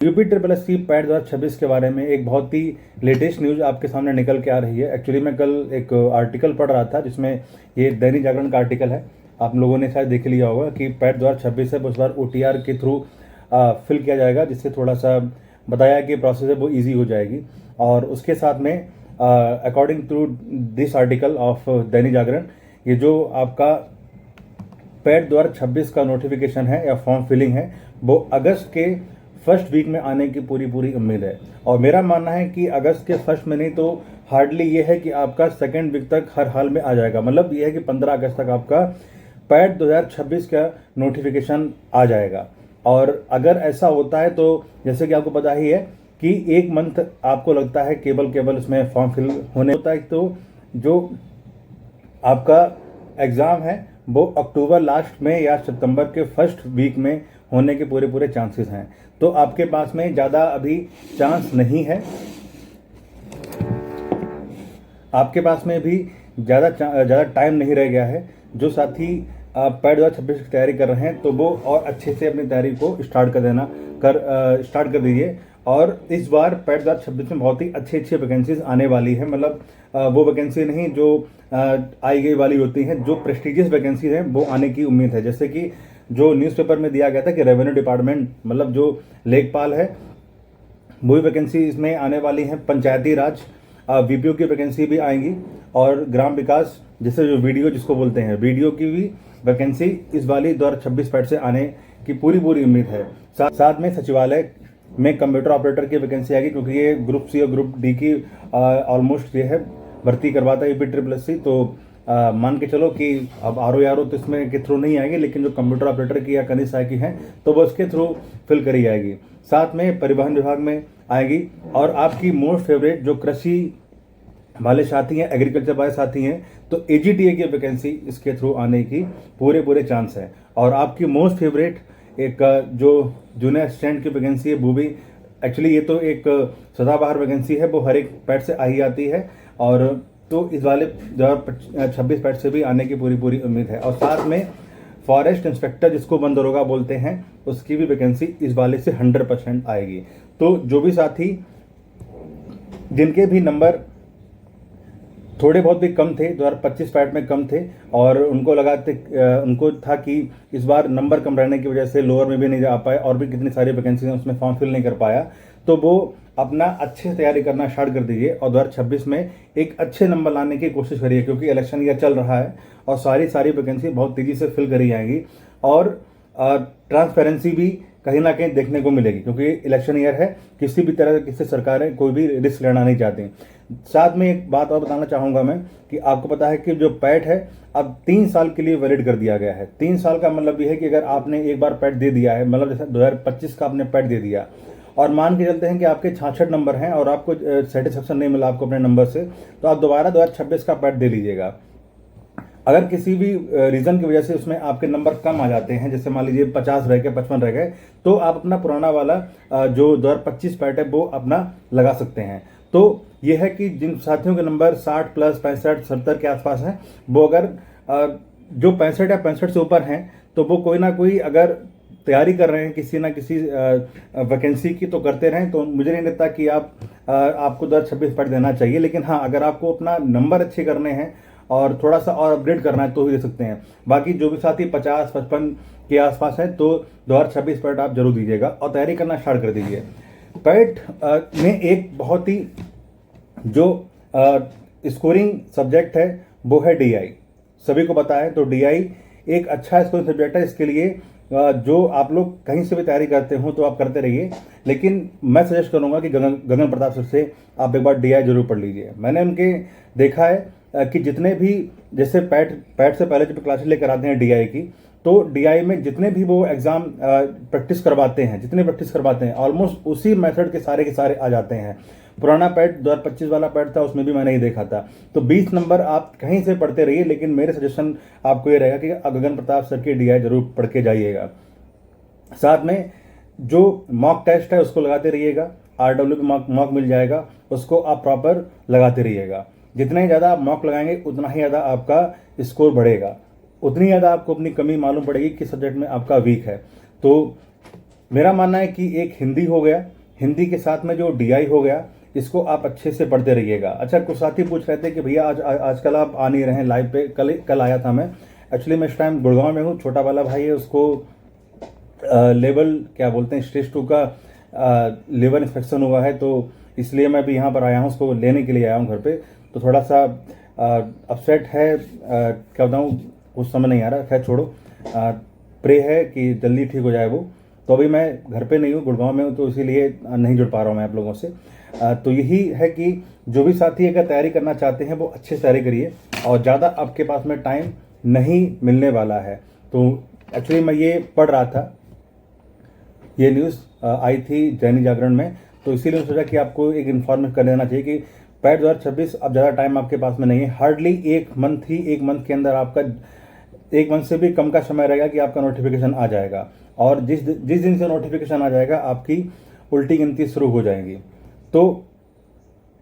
UP triple S C PET 2026 के बारे में एक बहुत ही लेटेस्ट न्यूज़ आपके सामने निकल के आ रही है। एक्चुअली मैं कल एक आर्टिकल पढ़ रहा था जिसमें ये दैनिक जागरण का आर्टिकल है। आप लोगों ने शायद देख लिया होगा कि पैट 2026 है, उस बार OTR के थ्रू फिल किया जाएगा, जिससे थोड़ा सा बताया कि प्रोसेस है वो ईजी हो जाएगी। और उसके साथ में according to this article of Dainik Jagran, ये जो आपका पैट 2026 का नोटिफिकेशन है या फॉर्म फिलिंग है वो अगस्त के फर्स्ट वीक में आने की पूरी उम्मीद है। और मेरा मानना है कि अगस्त के फर्स्ट में नहीं तो हार्डली ये है कि आपका सेकेंड वीक तक हर हाल में आ जाएगा। मतलब ये है कि 15 अगस्त तक आपका पैट 2026 का नोटिफिकेशन आ जाएगा। और अगर ऐसा होता है तो जैसे कि आपको पता ही है कि एक मंथ आपको लगता है केवल इसमें फॉर्म फिल होने होता है, तो जो आपका एग्ज़ाम है वो अक्टूबर लास्ट में या सितंबर के फर्स्ट वीक में होने के पूरे चांसेस हैं। तो आपके पास में ज़्यादा अभी चांस नहीं है, आपके पास में भी ज़्यादा टाइम नहीं रह गया है। जो साथी पैट 2026 की तैयारी कर रहे हैं तो वो और अच्छे से अपनी तैयारी को स्टार्ट कर दीजिए। और इस बार पैट 2026 में बहुत ही अच्छी वैकेंसीज आने वाली है। मतलब वो वैकेंसी नहीं जो आई गई वाली होती हैं, जो प्रेस्टिजियस वैकेंसीज हैं वो आने की उम्मीद है। जैसे कि जो न्यूज़पेपर में दिया गया था कि रेवेन्यू डिपार्टमेंट, मतलब जो लेखपाल है, वही वैकेंसी इसमें आने वाली है। पंचायती राज VPO की वैकेंसी भी आएंगी और ग्राम विकास जैसे जो वीडियो जिसको बोलते हैं, वीडियो की भी वैकेंसी इस वाली 2026 पैट से आने की पूरी उम्मीद है। साथ में सचिवालय में कंप्यूटर ऑपरेटर की वैकेंसी आएगी, क्योंकि ये ग्रुप सी और ग्रुप डी की ऑलमोस्ट ये है भर्ती करवाता है यूपी ट्रिपल एस सी। तो मान के चलो कि अब RO तो इसमें के थ्रू नहीं आएगी, लेकिन जो कंप्यूटर ऑपरेटर की या कनिष्ठ सहायक की है तो वो इसके थ्रू फिल करी जाएगी। साथ में परिवहन विभाग में आएगी। और आपकी मोस्ट फेवरेट जो कृषि वाले साथी हैं, एग्रीकल्चर वाले साथी हैं, तो AGTA की वैकेंसी इसके थ्रू आने की पूरे चांस है। और आपकी मोस्ट फेवरेट एक जो जूनियर असिस्टेंट की वैकेंसी है वो भी, एक्चुअली ये तो एक सदाबहार वैकेंसी है, वो हर एक पैट से आई आती है। और तो इस वाले 2026 पैट से भी आने की पूरी उम्मीद है। और साथ में फॉरेस्ट इंस्पेक्टर जिसको वन दरोगा बोलते हैं, उसकी भी वैकेंसी इस वाले से 100% आएगी। तो जो भी साथी जिनके भी नंबर थोड़े बहुत भी कम थे, 2025 पैट में कम थे, और उनको था कि इस बार नंबर कम रहने की वजह से लोअर में भी नहीं जा पाए और भी कितनी सारी वैकेंसी हैं उसमें फॉर्म फिल नहीं कर पाया, तो वो अपना अच्छे से तैयारी करना स्टार्ट कर दीजिए और 2026 में एक अच्छे नंबर लाने की कोशिश करिए, क्योंकि इलेक्शन ईयर चल रहा है और सारी वैकेंसी बहुत तेज़ी से फिल करी जाएंगी। और ट्रांसपेरेंसी भी कहीं ना कहीं देखने को मिलेगी, क्योंकि इलेक्शन ईयर है, किसी भी तरह की सरकारें कोई भी रिस्क लेना नहीं चाहती। साथ में एक बात और बताना चाहूँगा मैं कि आपको पता है कि जो पैट है अब 3 साल के लिए वैलिड कर दिया गया है। 3 साल का मतलब ये है कि अगर आपने एक बार पैट दे दिया है, मतलब जैसे 2025 का आपने पैट दे दिया और मान के चलते हैं कि आपके 66 नंबर हैं और आपको सेटिस्फेक्शन नहीं मिला आपको अपने नंबर से, तो आप दोबारा 2026 का पैट दे लीजिएगा। अगर किसी भी रीज़न की वजह से उसमें आपके नंबर कम आ जाते हैं, जैसे मान लीजिए 50 रह गए, 55 रह गए, तो आप अपना पुराना वाला जो 2025 पैट है वो अपना लगा सकते हैं। तो ये है कि जिन साथियों के नंबर 60 प्लस 65 70 के आसपास हैं, वो अगर जो 65 या 65 से ऊपर हैं तो वो कोई ना कोई अगर तैयारी कर रहे हैं किसी ना किसी वैकेंसी की, तो करते रहें। तो मुझे नहीं लगता कि आपको 2026 पैट देना चाहिए। लेकिन हाँ, अगर आपको अपना नंबर अच्छे करने हैं और थोड़ा सा और अपग्रेड करना है तो ही दे सकते हैं। बाकी जो भी साथी 50-55 के आसपास हैं तो 2026 पैट आप जरूर दीजिएगा और तैयारी करना स्टार्ट कर दीजिए। पैट में एक बहुत ही जो स्कोरिंग सब्जेक्ट है वो है DI। सभी को पता है, तो DI एक अच्छा स्कोरिंग सब्जेक्ट है। इसके लिए जो आप लोग कहीं से भी तैयारी करते हो तो आप करते रहिए, लेकिन मैं सजेस्ट करूंगा कि गगन प्रताप सर से आप एक बार DI जरूर पढ़ लीजिए। मैंने उनके देखा है कि जितने भी जैसे पैट से पहले जब क्लासेस लेकर आते हैं DI की, तो DI में जितने भी वो एग्ज़ाम प्रैक्टिस करवाते हैं ऑलमोस्ट उसी मेथड के सारे आ जाते हैं। पुराना पैट 2025 वाला पैट था, उसमें भी मैंने ही देखा था। तो 20 नंबर आप कहीं से पढ़ते रहिए, लेकिन मेरे सजेशन आपको ये रहेगा कि गगन प्रताप सर की DI जरूर पढ़ के जाइएगा। साथ में जो मॉक टेस्ट है उसको लगाते रहिएगा, RW पे मॉक मिल जाएगा, उसको आप प्रॉपर लगाते रहिएगा। जितना ही ज़्यादा आप मॉक लगाएंगे उतना ही ज़्यादा आपका स्कोर बढ़ेगा, उतनी ज़्यादा आपको अपनी कमी मालूम पड़ेगी कि सब्जेक्ट में आपका वीक है। तो मेरा मानना है कि एक हिंदी हो गया, हिंदी के साथ में जो डीआई हो गया, इसको आप अच्छे से पढ़ते रहिएगा। अच्छा, कुछ साथी पूछ रहे थे कि भैया आजकल आप आ नहीं रहे हैं लाइव पे। कल आया था मैं। एक्चुअली मैं इस टाइम गुड़गांव में हूँ। छोटा वाला भाई है, उसको लेवल क्या बोलते हैं, स्टेज 2 का लिवर इन्फेक्शन हुआ है, तो इसलिए मैं भी यहाँ पर आया हूँ, उसको लेने के लिए आया हूँ घर पे। तो थोड़ा सा अपसेट है, क्या बताऊँ, कुछ समझ नहीं आ रहा। खैर छोड़ो, प्रे है कि जल्दी ठीक हो जाए वो। तो अभी मैं घर पे नहीं हूँ, गुड़गांव में हूँ, तो इसीलिए नहीं जुड़ पा रहा हूँ मैं आप लोगों से। तो यही है कि जो भी साथी अगर तैयारी करना चाहते हैं वो अच्छे से तैयारी करिए, और ज़्यादा आपके पास में टाइम नहीं मिलने वाला है। तो एक्चुअली मैं ये पढ़ रहा था, ये न्यूज़ आई थी दैनिक जागरण में, तो इसीलिए सोचा कि आपको एक इन्फॉर्मेशन कर देना चाहिए कि पैड 2026 अब ज़्यादा टाइम आपके पास में नहीं है। हार्डली एक मंथ के अंदर आपका, एक मंथ से भी कम का समय रहेगा कि आपका नोटिफिकेशन आ जाएगा। और जिस दिन से नोटिफिकेशन आ जाएगा, आपकी उल्टी गिनती शुरू हो जाएगी। तो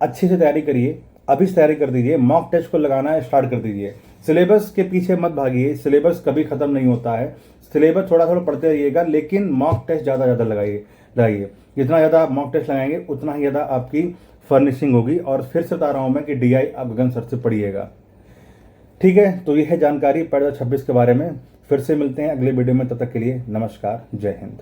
अच्छे से तैयारी करिए, अभी से तैयारी कर दीजिए, मॉक टेस्ट को लगाना स्टार्ट कर दीजिए। सिलेबस के पीछे मत भागिए, सिलेबस कभी खत्म नहीं होता है। सिलेबस थोड़ा थोड़ा पढ़ते रहिएगा, लेकिन मॉक टेस्ट ज़्यादा लगाइए। जितना ज़्यादा आप मॉक टेस्ट लगाएंगे, उतना ही ज़्यादा आपकी फर्निशिंग होगी। और फिर से बता रहा हूँ मैं कि डीआई आप गगन सर से पढ़िएगा। ठीक है, तो ये है जानकारी पैड 2026 के बारे में। फिर से मिलते हैं अगले वीडियो में, तब तक के लिए नमस्कार, जय हिंद।